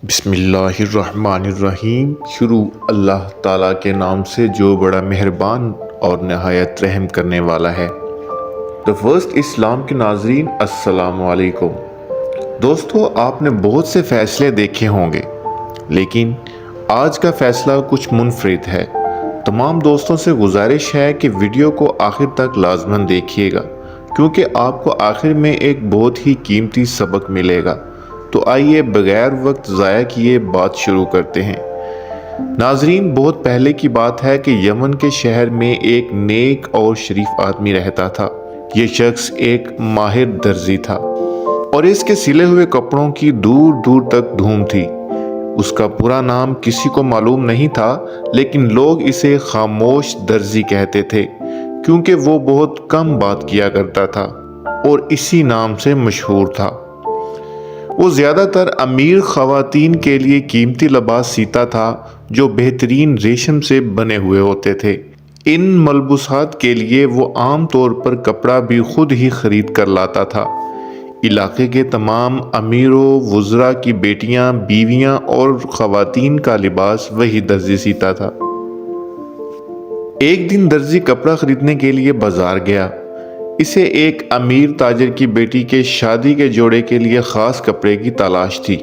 بسم اللہ الرحمن الرحیم۔ شروع اللہ تعالیٰ کے نام سے جو بڑا مہربان اور نہایت رحم کرنے والا ہے۔ دا فرسٹ اسلام کے ناظرین، السلام علیکم۔ دوستو، آپ نے بہت سے فیصلے دیکھے ہوں گے، لیکن آج کا فیصلہ کچھ منفرد ہے۔ تمام دوستوں سے گزارش ہے کہ ویڈیو کو آخر تک لازماً دیکھیے گا، کیونکہ آپ کو آخر میں ایک بہت ہی قیمتی سبق ملے گا۔ تو آئیے بغیر وقت ضائع کیے بات شروع کرتے ہیں۔ ناظرین، بہت پہلے کی بات ہے کہ یمن کے شہر میں ایک نیک اور شریف آدمی رہتا تھا۔ یہ شخص ایک ماہر درزی تھا اور اس کے سلے ہوئے کپڑوں کی دور دور تک دھوم تھی۔ اس کا پورا نام کسی کو معلوم نہیں تھا، لیکن لوگ اسے خاموش درزی کہتے تھے، کیونکہ وہ بہت کم بات کیا کرتا تھا اور اسی نام سے مشہور تھا۔ وہ زیادہ تر امیر خواتین کے لیے قیمتی لباس سیتا تھا جو بہترین ریشم سے بنے ہوئے ہوتے تھے۔ ان ملبوسات کے لیے وہ عام طور پر کپڑا بھی خود ہی خرید کر لاتا تھا۔ علاقے کے تمام امیروں، وزراء کی بیٹیاں، بیویاں اور خواتین کا لباس وہی درزی سیتا تھا۔ ایک دن درزی کپڑا خریدنے کے لیے بازار گیا۔ اسے ایک امیر تاجر کی بیٹی کے شادی کے جوڑے کے لیے خاص کپڑے کی تلاش تھی۔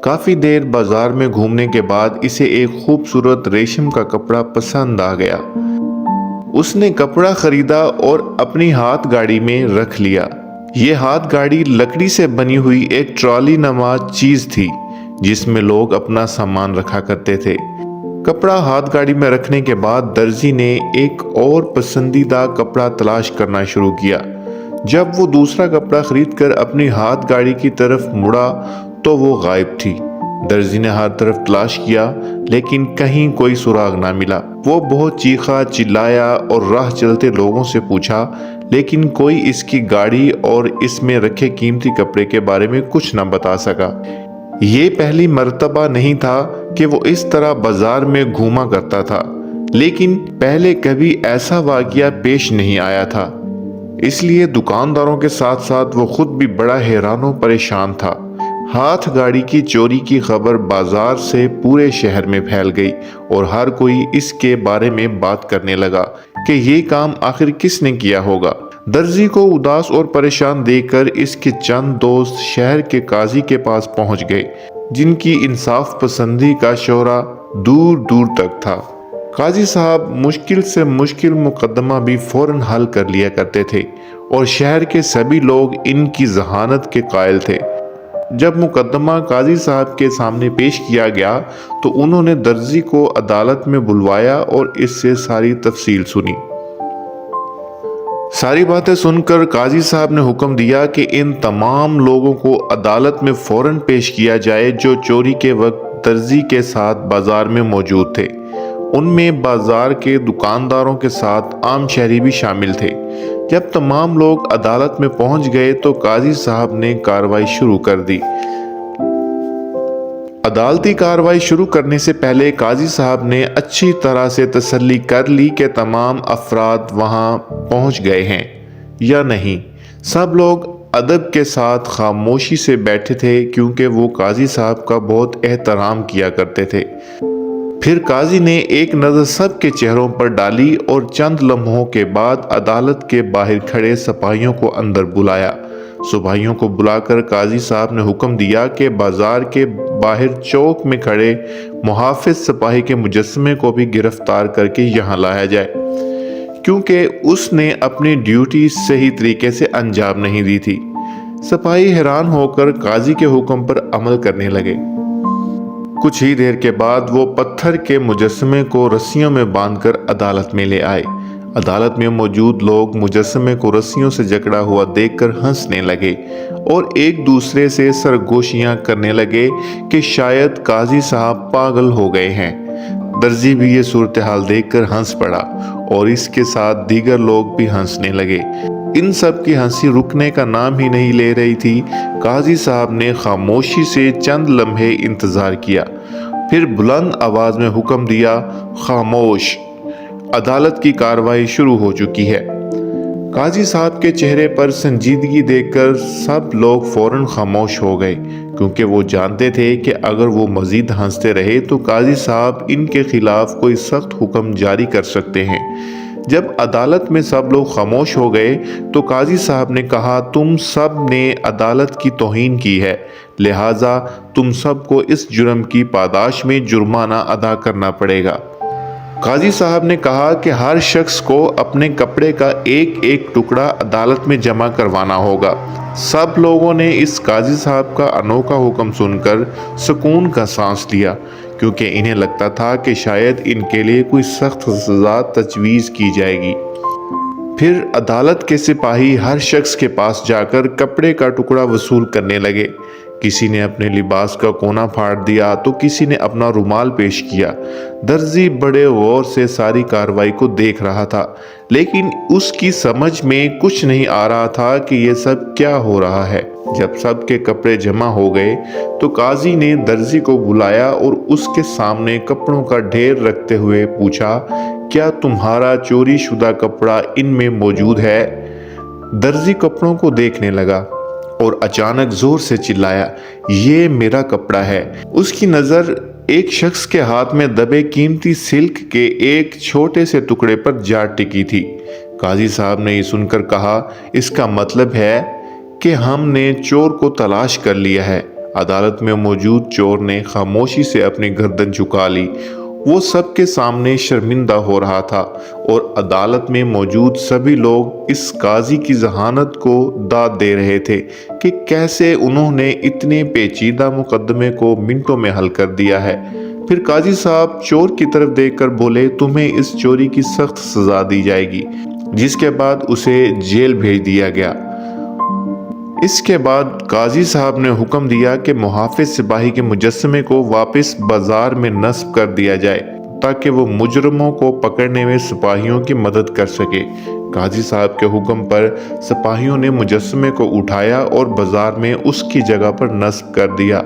کافی دیر بازار میں گھومنے کے بعد اسے ایک خوبصورت ریشم کا کپڑا پسند آ گیا۔ اس نے کپڑا خریدا اور اپنی ہاتھ گاڑی میں رکھ لیا۔ یہ ہاتھ گاڑی لکڑی سے بنی ہوئی ایک ٹرالی نما چیز تھی جس میں لوگ اپنا سامان رکھا کرتے تھے۔ کپڑا ہاتھ گاڑی میں رکھنے کے بعد درزی نے ایک اور پسندیدہ کپڑا تلاش کرنا شروع کیا۔ جب وہ دوسرا کپڑا خرید کر اپنی ہاتھ گاڑی کی طرف مڑا تو وہ غائب تھی۔ درزی نے ہر طرف تلاش کیا، لیکن کہیں کوئی سراغ نہ ملا۔ وہ بہت چیخا چلایا اور راہ چلتے لوگوں سے پوچھا، لیکن کوئی اس کی گاڑی اور اس میں رکھے قیمتی کپڑے کے بارے میں کچھ نہ بتا سکا۔ یہ پہلی مرتبہ نہیں تھا کہ وہ اس طرح بازار میں گھوما کرتا تھا، لیکن پہلے کبھی ایسا واقعہ پیش نہیں آیا تھا۔ اس لیے دکانداروں کے ساتھ ساتھ وہ خود بھی بڑا حیران و پریشان تھا۔ ہاتھ گاڑی کی چوری کی خبر بازار سے پورے شہر میں پھیل گئی اور ہر کوئی اس کے بارے میں بات کرنے لگا کہ یہ کام آخر کس نے کیا ہوگا۔ درزی کو اداس اور پریشان دیکھ کر اس کے چند دوست شہر کے قاضی کے پاس پہنچ گئے، جن کی انصاف پسندی کا شعلہ دور دور تک تھا۔ قاضی صاحب مشکل سے مشکل مقدمہ بھی فوراً حل کر لیا کرتے تھے اور شہر کے سبھی لوگ ان کی ذہانت کے قائل تھے۔ جب مقدمہ قاضی صاحب کے سامنے پیش کیا گیا تو انہوں نے درزی کو عدالت میں بلوایا اور اس سے ساری تفصیل سنی۔ ساری باتیں سن کر قاضی صاحب نے حکم دیا کہ ان تمام لوگوں کو عدالت میں فوراً پیش کیا جائے جو چوری کے وقت درزی کے ساتھ بازار میں موجود تھے۔ ان میں بازار کے دکانداروں کے ساتھ عام شہری بھی شامل تھے۔ جب تمام لوگ عدالت میں پہنچ گئے تو قاضی صاحب نے کارروائی شروع کر دی۔ عدالتی کارروائی شروع کرنے سے پہلے قاضی صاحب نے اچھی طرح سے تسلی کر لی کہ تمام افراد وہاں پہنچ گئے ہیں یا نہیں۔ سب لوگ ادب کے ساتھ خاموشی سے بیٹھے تھے، کیونکہ وہ قاضی صاحب کا بہت احترام کیا کرتے تھے۔ پھر قاضی نے ایک نظر سب کے چہروں پر ڈالی اور چند لمحوں کے بعد عدالت کے باہر کھڑے سپاہیوں کو اندر بلایا۔ سپاہیوں کو بلا کر قاضی صاحب نے حکم دیا کہ بازار کے باہر چوک میں کھڑے محافظ سپاہی کے مجسمے کو بھی گرفتار کر کے یہاں لایا جائے، کیونکہ اس نے اپنی ڈیوٹی صحیح طریقے سے انجام نہیں دی تھی۔ سپاہی حیران ہو کر قاضی کے حکم پر عمل کرنے لگے۔ کچھ ہی دیر کے بعد وہ پتھر کے مجسمے کو رسیوں میں باندھ کر عدالت میں لے آئے۔ عدالت میں موجود لوگ مجسمے کو رسیوں سے جکڑا ہوا دیکھ کر ہنسنے لگے اور ایک دوسرے سے سرگوشیاں کرنے لگے کہ شاید قاضی صاحب پاگل ہو گئے ہیں۔ درزی بھی یہ صورتحال دیکھ کر ہنس پڑا اور اس کے ساتھ دیگر لوگ بھی ہنسنے لگے۔ ان سب کی ہنسی رکنے کا نام ہی نہیں لے رہی تھی۔ قاضی صاحب نے خاموشی سے چند لمحے انتظار کیا، پھر بلند آواز میں حکم دیا، خاموش! عدالت کی کارروائی شروع ہو چکی ہے۔ قاضی صاحب کے چہرے پر سنجیدگی دیکھ کر سب لوگ فوراً خاموش ہو گئے، کیونکہ وہ جانتے تھے کہ اگر وہ مزید ہنستے رہے تو قاضی صاحب ان کے خلاف کوئی سخت حکم جاری کر سکتے ہیں۔ جب عدالت میں سب لوگ خاموش ہو گئے تو قاضی صاحب نے کہا، تم سب نے عدالت کی توہین کی ہے، لہٰذا تم سب کو اس جرم کی پاداش میں جرمانہ ادا کرنا پڑے گا۔ قاضی صاحب نے کہا کہ ہر شخص کو اپنے کپڑے کا ایک ایک ٹکڑا عدالت میں جمع کروانا ہوگا۔ سب لوگوں نے اس قاضی صاحب کا انوکھا حکم سن کر سکون کا سانس لیا، کیونکہ انہیں لگتا تھا کہ شاید ان کے لیے کوئی سخت سزا تجویز کی جائے گی۔ پھر عدالت کے سپاہی ہر شخص کے پاس جا کر کپڑے کا ٹکڑا وصول کرنے لگے۔ کسی نے اپنے لباس کا کونا پھاڑ دیا تو کسی نے اپنا رومال پیش کیا۔ درزی بڑے غور سے ساری کارروائی کو دیکھ رہا تھا، لیکن اس کی سمجھ میں کچھ نہیں آ رہا تھا کہ یہ سب کیا ہو رہا ہے۔ جب سب کے کپڑے جمع ہو گئے تو قاضی نے درزی کو بلایا اور اس کے سامنے کپڑوں کا ڈھیر رکھتے ہوئے پوچھا، کیا تمہارا چوری شدہ کپڑا ان میں موجود ہے؟ درزی کپڑوں کو دیکھنے لگا اور اچانک زور سے چلایا، یہ میرا کپڑا ہے۔ اس کی نظر ایک شخص کے ہاتھ میں دبے قیمتی سلک کے ایک چھوٹے سے ٹکڑے پر جا ٹکی تھی۔ قاضی صاحب نے یہ سن کر کہا، اس کا مطلب ہے کہ ہم نے چور کو تلاش کر لیا ہے۔ عدالت میں موجود چور نے خاموشی سے اپنی گردن جھکا لی۔ وہ سب کے سامنے شرمندہ ہو رہا تھا اور عدالت میں موجود سبھی لوگ اس قاضی کی ذہانت کو داد دے رہے تھے کہ کیسے انہوں نے اتنے پیچیدہ مقدمے کو منٹوں میں حل کر دیا ہے۔ پھر قاضی صاحب چور کی طرف دیکھ کر بولے، تمہیں اس چوری کی سخت سزا دی جائے گی، جس کے بعد اسے جیل بھیج دیا گیا۔ اس کے بعد قاضی صاحب نے حکم دیا کہ محافظ سپاہی کے مجسمے کو واپس بازار میں نصب کر دیا جائے تاکہ وہ مجرموں کو پکڑنے میں سپاہیوں کی مدد کر سکے۔ قاضی صاحب کے حکم پر سپاہیوں نے مجسمے کو اٹھایا اور بازار میں اس کی جگہ پر نصب کر دیا۔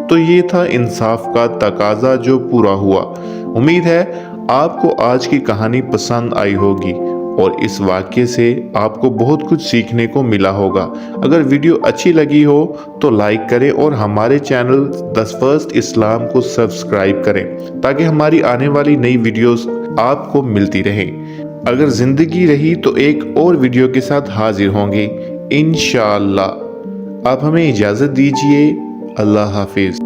تو یہ تھا انصاف کا تقاضا جو پورا ہوا۔ امید ہے آپ کو آج کی کہانی پسند آئی ہوگی اور اس واقعے سے آپ کو بہت کچھ سیکھنے کو ملا ہوگا۔ اگر ویڈیو اچھی لگی ہو تو لائک کریں اور ہمارے چینل دی فرسٹ اسلام کو سبسکرائب کریں تاکہ ہماری آنے والی نئی ویڈیوز آپ کو ملتی رہیں۔ اگر زندگی رہی تو ایک اور ویڈیو کے ساتھ حاضر ہوں گے انشاءاللہ۔ آپ ہمیں اجازت دیجیے۔ اللہ حافظ۔